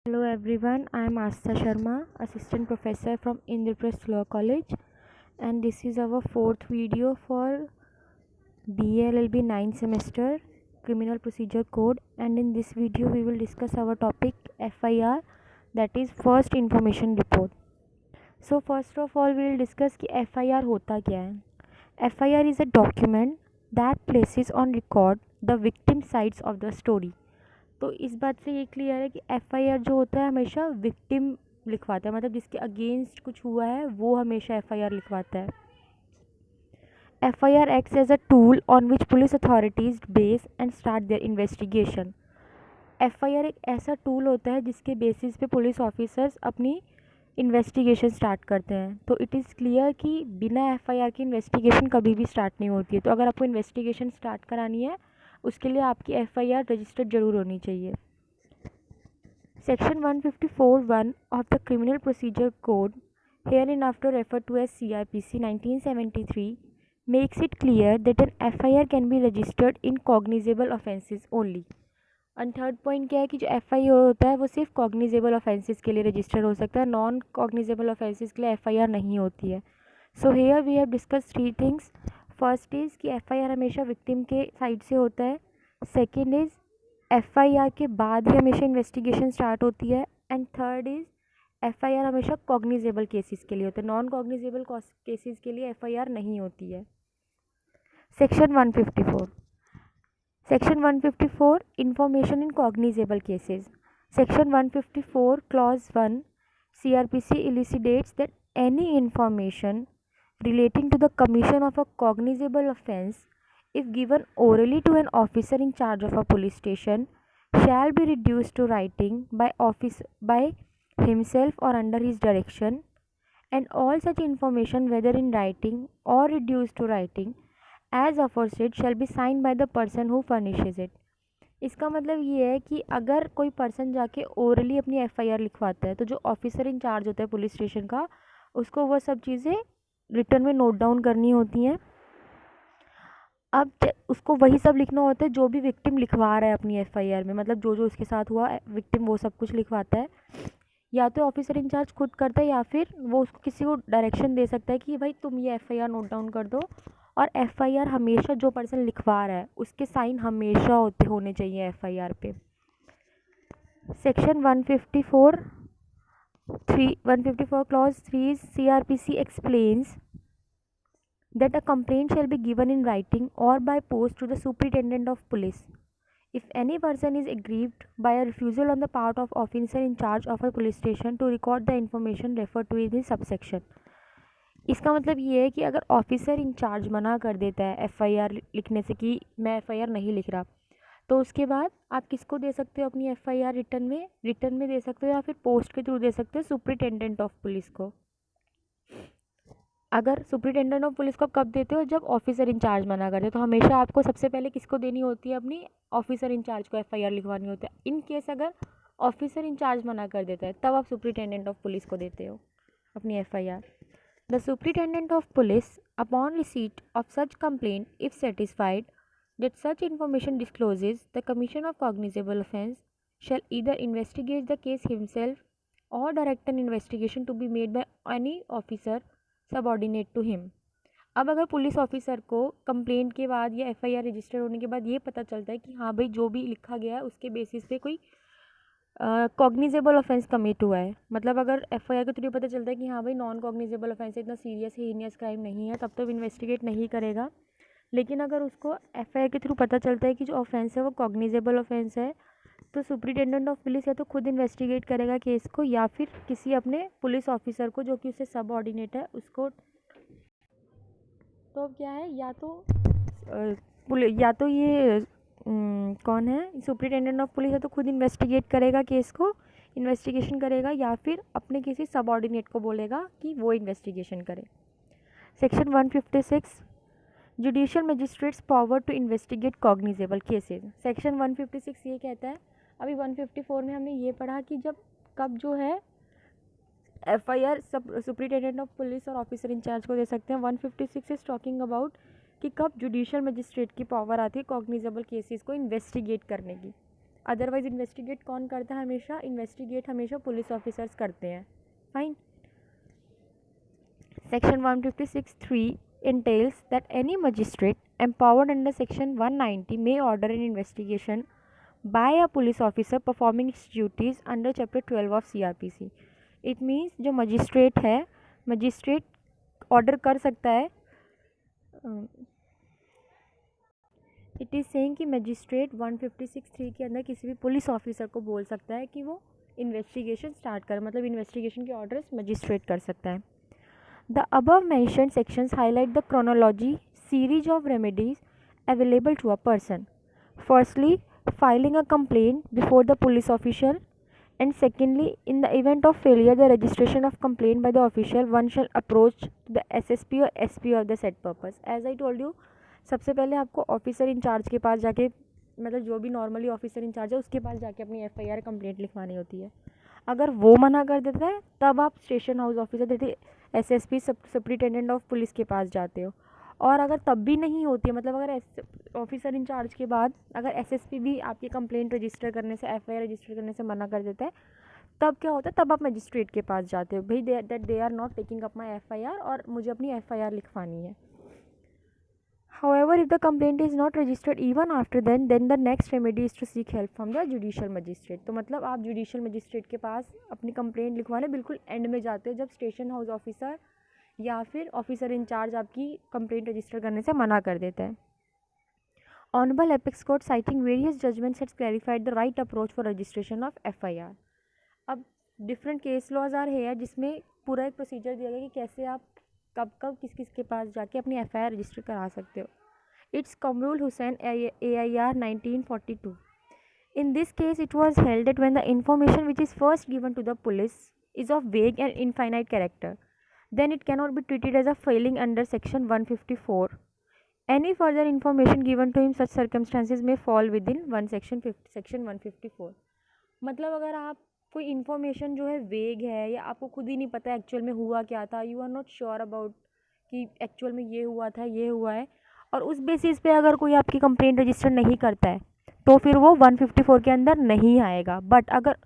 Hello everyone, I am Astha Sharma, Assistant Professor from Indraprasth Law College, and this is our fourth video for BLLB 9th semester Criminal Procedure Code. And in this video we will discuss our topic FIR, that is First Information Report. So first of all we will discuss कि FIR होता क्या है. FIR is a document that places on record the victim sides of the story. तो इस बात से ये clear है कि एफआईआर जो होता है हमेशा विक्टिम लिखवाता है, मतलब जिसके अगेंस्ट कुछ हुआ है वो हमेशा एफआईआर लिखवाता है. FIR acts as a tool on which police authorities base and start their investigation. FIR एक ऐसा टूल होता है जिसके बेसिस पे पुलिस ऑफिसर्स अपनी इन्वेस्टिगेशन स्टार्ट करते हैं. तो इट इज़ क्लियर कि बिना एफआईआर की इन्वेस्टिगेशन कभी भी स्टार्ट नहीं होती है. तो अगर आपको इन्वेस्टिगेशन स्टार्ट करानी है उसके लिए आपकी एफआईआर रजिस्टर्ड जरूर होनी चाहिए. Section 154(1) of the Criminal Procedure Code, hereinafter referred to as CRPC 1973, makes it clear that an FIR can be registered in cognizable offences only. और थर्ड पॉइंट क्या है कि जो एफआईआर होता है वो सिर्फ कॉग्निजेबल ऑफेंसेस के लिए रजिस्टर हो सकता है, नॉन कॉग्निजेबल ऑफेंसेस के लिए एफआईआर नहीं होती है. So here we have discuss three things. First is कि एफआईआर हमेशा विक्टिम के साइड से होता है. सेकेंड इज़ एफआईआर के बाद ही हमेशा इन्वेस्टिगेशन स्टार्ट होती है. एंड थर्ड इज़ एफआईआर हमेशा कॉग्निजेबल केसेस के लिए होता है, नॉन कॉग्निजेबल केसेस के लिए एफआईआर नहीं होती है. Section 154. Section 154 Information in Cognizable Cases. Section 154 Clause 1 CRPC elucidates that any information relating to the commission of a cognizable offence, if given orally to an officer in charge of a police station, shall be reduced to writing by himself or under his direction, and all such information, whether in writing or reduced to writing as aforesaid, shall be signed by the person who furnishes it. इसका मतलब ये है कि अगर कोई person जाके orally अपनी FIR लिखवाता है तो जो ऑफिसर इन चार्ज होता है पुलिस स्टेशन का, उसको वो सब चीज़ें रिटर्न में नोट डाउन करनी होती हैं. अब उसको वही सब लिखना होता है जो भी विक्टिम लिखवा रहा है अपनी एफआईआर में, मतलब जो जो उसके साथ हुआ विक्टिम वो सब कुछ लिखवाता है. या तो ऑफिसर इंचार्ज खुद करता है या फिर वो उसको किसी को डायरेक्शन दे सकता है कि भाई तुम ये एफआईआर नोट डाउन कर दो. और एफआईआर हमेशा जो पर्सन लिखवा रहा है उसके साइन हमेशा होने चाहिए एफआईआर पे. Section 154 clause 3 CRPC explains that a complaint shall be given in writing or by post to the superintendent of police if any person is aggrieved by a refusal on the part of officer in charge of a police station to record the information referred to in this subsection. इसका मतलब ये है कि अगर officer in charge मना कर देता है एफआईआर लिखने से कि मैं एफआईआर नहीं लिख रहा, तो उसके बाद आप किसको दे सकते हो अपनी एफआईआर रिटर्न में दे सकते हो या फिर पोस्ट के थ्रू दे सकते हो सुपरिटेंडेंट ऑफ पुलिस को. अगर सुपरिटेंडेंट ऑफ पुलिस को कब देते हो, जब ऑफिसर इंचार्ज मना करते हो. तो हमेशा आपको सबसे पहले किसको देनी होती है, अपनी ऑफिसर इंचार्ज को एफआईआर लिखवानी होती है. इन केस अगर ऑफिसर इंचार्ज मना कर देता है तब आप सुपरिटेंडेंट ऑफ पुलिस को देते हो अपनी FIR. The Superintendent of Police, upon receipt of such complaint, if satisfied that such information discloses the commission of cognizable offence, shall either investigate the case himself or direct an investigation to be made by any officer subordinate to him. अब अगर police officer को complaint के बाद या FIR register होने के बाद ये पता चलता है कि हाँ भाई जो भी लिखा गया है उसके बेसिस पे कोई कॉग्निजेबल ऑफेंस कमिट हुआ है, मतलब अगर एफआईआर के थ्रू पता चलता है कि हाँ भाई नॉन कॉग्निजेबल ऑफेंस है, इतना सीरियस हीनियस क्राइम नहीं है, तब तो इन्वेस्टिगेट नहीं करेगा. लेकिन अगर उसको एफआईआर के थ्रू पता चलता है कि जो ऑफेंस है वो कॉग्निजेबल ऑफेंस है, तो सुपरिटेंडेंट ऑफ पुलिस या तो खुद इन्वेस्टिगेट करेगा केस को या फिर किसी अपने पुलिस ऑफिसर को जो कि उससे सबऑर्डिनेट है उसको. तो अब क्या है, या तो ये कौन है सुपरिटेंडेंट ऑफ पुलिस है तो खुद इन्वेस्टिगेट करेगा केस को, इन्वेस्टिगेशन करेगा, या फिर अपने किसी सबऑर्डिनेट को बोलेगा कि वो इन्वेस्टिगेशन करे. Section 156 judicial magistrates power to investigate cognizable cases. Section 156 ये कहता है, अभी 154 में हमने ये पढ़ा कि कब जो है एफआईआर सब सुपरिटेंडेंट ऑफ पुलिस और ऑफिसर इंचार्ज को दे सकते हैं. 156 इज टॉकिंग अबाउट कि कब जुडिशियल मजिस्ट्रेट की पावर आती है कॉग्निजेबल केसेस को इन्वेस्टिगेट करने की. अदरवाइज इन्वेस्टिगेट कौन करता है? इन्वेस्टिगेट हमेशा पुलिस ऑफिसर्स करते हैं. Fine. Section 156(3) entails that any magistrate empowered under Section 190 may order an investigation by a police officer performing its duties under Chapter 12 of CRPC. It means जो magistrate है, magistrate order कर सकता है. It is saying कि magistrate 156(3) के अंदर किसी भी पुलिस ऑफिसर को बोल सकता है कि वो इन्वेस्टिगेशन स्टार्ट करे, मतलब इन्वेस्टिगेशन के ऑर्डर्स मजिस्ट्रेट कर सकता है. The above mentioned sections highlight the chronology series of remedies available to a person. Firstly, filing a complaint before the police official, and secondly, in the event of failure the registration of complaint by the official, one shall approach the SSP or SP of the said purpose. As I told you, सबसे पहले आपको officer in charge के पास जाके, मतलब जो भी normally officer in charge है उसके पास जाके अपनी FIR कंप्लेंट लिखवानी होती है. अगर वो मना कर देता है तब आप station house officer SSP superintendent of police के पास जाते हो. और अगर तब भी नहीं होती है, मतलब अगर ऑफिसर इंचार्ज के बाद अगर SSP भी आपकी कंप्लेंट रजिस्टर करने से, FIR रजिस्टर करने से मना कर देता है, तब क्या होता है? तब आप मजिस्ट्रेट के पास जाते हो, भाई they are not taking up my FIR और मुझे अपनी FIR लिखवानी है. However, if the complaint is not registered even after then the next remedy is to seek help from the judicial magistrate. तो मतलब आप जुडिशियल मजिस्ट्रेट के पास अपनी complaint लिखवाने बिल्कुल एंड में जाते हो, जब स्टेशन हाउस ऑफिसर या फिर ऑफिसर इंचार्ज आपकी कंप्लेंट रजिस्टर करने से मना कर देता है. Honorable Apex Court citing various judgments has clarified the right approach for registration of FIR. अब डिफरेंट केस लॉज आर है जिसमें पूरा एक प्रोसीजर दिया गया कि कैसे आप कब कब किस किस के पास जाके अपनी FIR रजिस्टर करा सकते हो. It's Kamrul Hussain AIR 1942. In this case, it was held that when the information which is first given to the police is of vague and infinite character, then it cannot be treated as a failing under Section 154. Any further information given to him such circumstances may fall within Section 154. मतलब अगर आप कोई information जो है वेग है या आपको खुद ही नहीं पता एक्चुअल में हुआ क्या था, you are not sure about कि एक्चुअल में ये हुआ था, ये हुआ है, और उस बेसिस पे अगर कोई आपकी कंप्लेंट रजिस्टर नहीं करता है तो फिर वो 154 के अंदर नहीं आएगा. बट अगर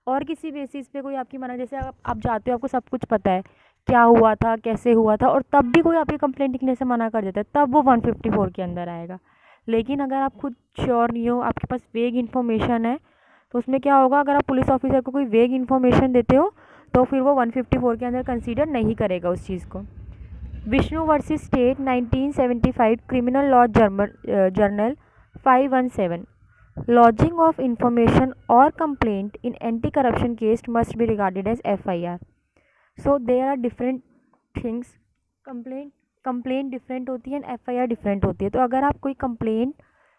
और किसी बेसिस पे कोई आपकी मना, जैसे आप जाते हो, आपको सब कुछ पता है क्या हुआ था, कैसे हुआ था, और तब भी कोई आपकी कंप्लेंट लिखने से मना कर देता है, तब वो 154 के अंदर आएगा. लेकिन अगर आप खुद श्योर नहीं हो, आपके पास वेग इन्फॉर्मेशन है, तो उसमें क्या होगा? अगर आप पुलिस ऑफिसर को कोई वेग इन्फॉर्मेशन देते हो तो फिर वो 154 के अंदर कंसीडर नहीं करेगा उस चीज़ को. Vishnu versus state 1975 criminal law journal 517. Lodging of information or complaint in anti-corruption case must be regarded as FIR. So there are different things. Complaint different होती है एंड FIR डिफरेंट होती है. तो अगर आप कोई कंप्लेंट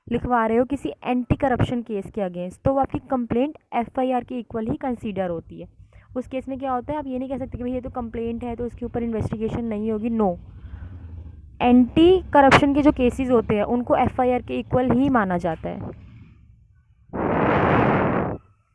लिखवा रहे हो किसी एंटी करप्शन केस के अगेंस्ट, तो वो आपकी कंप्लेंट FIR के इक्वल ही कंसीडर होती है. उस केस में क्या होता है? आप ये नहीं कह सकते कि भाई ये तो कंप्लेंट है तो उसके ऊपर इन्वेस्टिगेशन नहीं होगी. नो, एंटी करप्शन के जो केसेस होते हैं उनको FIR के इक्वल ही माना जाता है.